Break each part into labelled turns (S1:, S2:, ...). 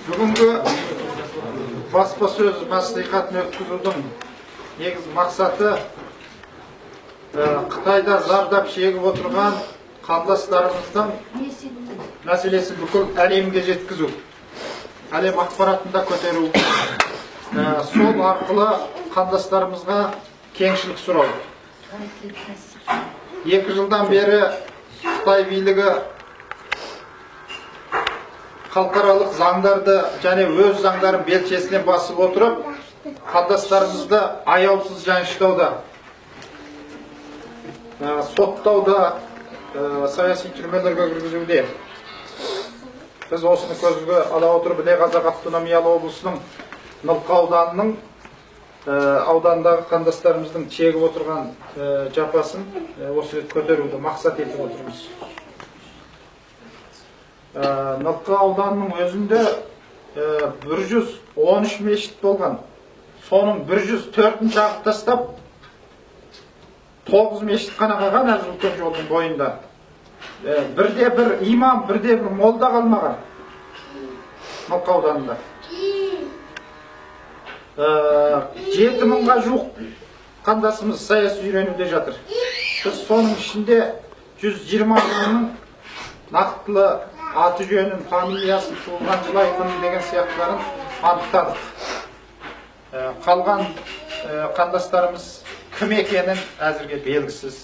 S1: Бүгінгі баспасөз мәслихатын өткізудің негізгі мақсаты Қытайда зардап шегіп отырған қандастарымыздың мәселесін бүкіл әлемге жеткізу, әлем ақпаратында көтеру, сол арқылы қандастарымызға кеңшілік сұрау. 2 жылдан бері Қытай билігі халықаралық заңдарды және өз заңдарын белшесінен басып отырып, қандастарымызды аяусыз жаншыдауда, соттауда, саяси түрмелерге кіргізуде. Біз осыны көзге ала отырып, Қазақ автономиялы облысының Нылқа ауданының аудандағы қандастарымыздың шегіп отырған жапасын осы көтеруді мақсат етіп отырмыз. Нылқа ауданының өзінде 113 мешіт болған. Соның 104-ін жағып тастап, 9 мешіт қана қалған әзір үлкен жолдың бойында. Бірде-бір имам, бірде-бір молда қалмаған Нылқа ауданында. 7000-ға жуық қандасымыз саяси үйренуде жатыр. Біз соның ішінде 120 мыңның нақтылы аты жөнін, фамилиясын, туылған жылы айқын деген сияқтыларын анықтадық. Қалған қандастарымыз кім екенін әзірге белгісіз.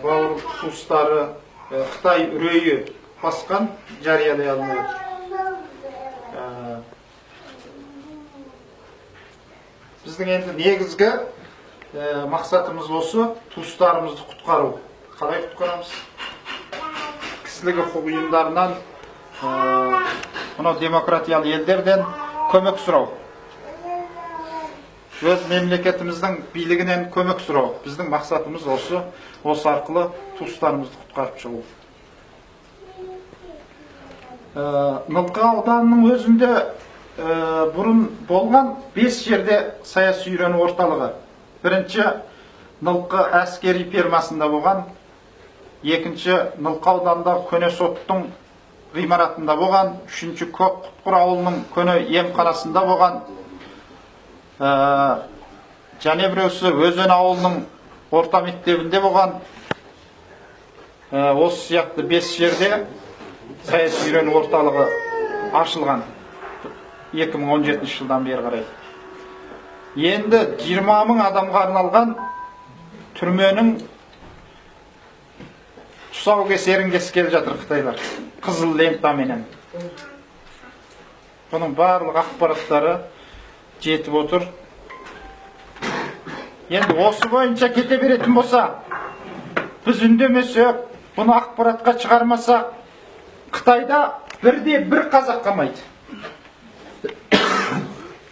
S1: Бауыр туыстары Қытай үрейі басқан жариялай алмай отыр. Біздің енді негізгі мақсатымыз осы туыстарымызды құтқару. Қалай құтқарамыз? Кісілік құқық ұйымдарынан, демократиялы елдерден көмек сұрау. Өз мемлекетіміздің билігінен көмек сұрау. Біздің мақсатымыз осы арқылы туыстарымызды құтқарып шығу. Нылқа ауданының өзінде бұрын болған 5 жерде саяси үйрену орталығы. Бірінші Нылқа әскери фермасында болған, екінші Нылқа ауданындағы көне соттың ғимаратында болған, үшінші Көкқұтқыр ауылының көне емханасында болған, және біреусі Өзен ауылының орта мектебінде болған. Осы сияқты 5 жерде саяси үйрену орталығы ашылған 2017 жылдан бері қарай. Енді 20 мың адамға арналған түрменің тұсаукесерін кескелі жатыр Қытайлар, қызыл лентаменен. Бұның барлық ақпараттары жетіп отыр. Енді осы бойынша кете беретін болса, біз үндемесек, бұны ақпаратқа шығармасақ, Қытайда бірде-бір қазақ қалмайды.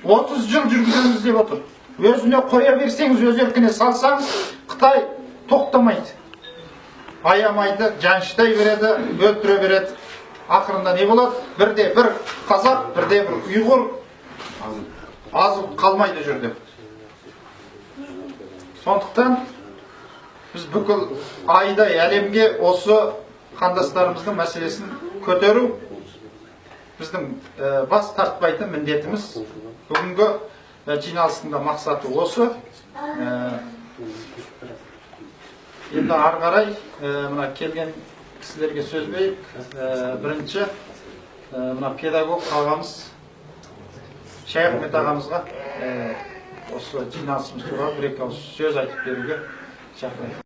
S1: 30 жыл жүргіземіз деп отыр. Өзіне қоя берсеңіз, өз еркіне салсаңыз, Қытай тоқтамайды. Аямайды, жаншыдай береді, өлтіре береді. Ақырында не болады? Бірде-бір қазақ, бірде-бір ұйғыр азып қалмайды жүрді. Сондықтан біз бүкіл айдай әлемге осы қандастарымыздың мәселесін көтеру біздің бас тартпайтын міндетіміз. Бүгінгі жиналыстың мақсаты осы. Енді ары қарай мына келген кісілерге сөз берейік. Бірінші мына педагог ағамыз Шайхмет ағамызға осы жиналысымыз туралы бір-екі ауыз сөз айтып беруге шақырайық.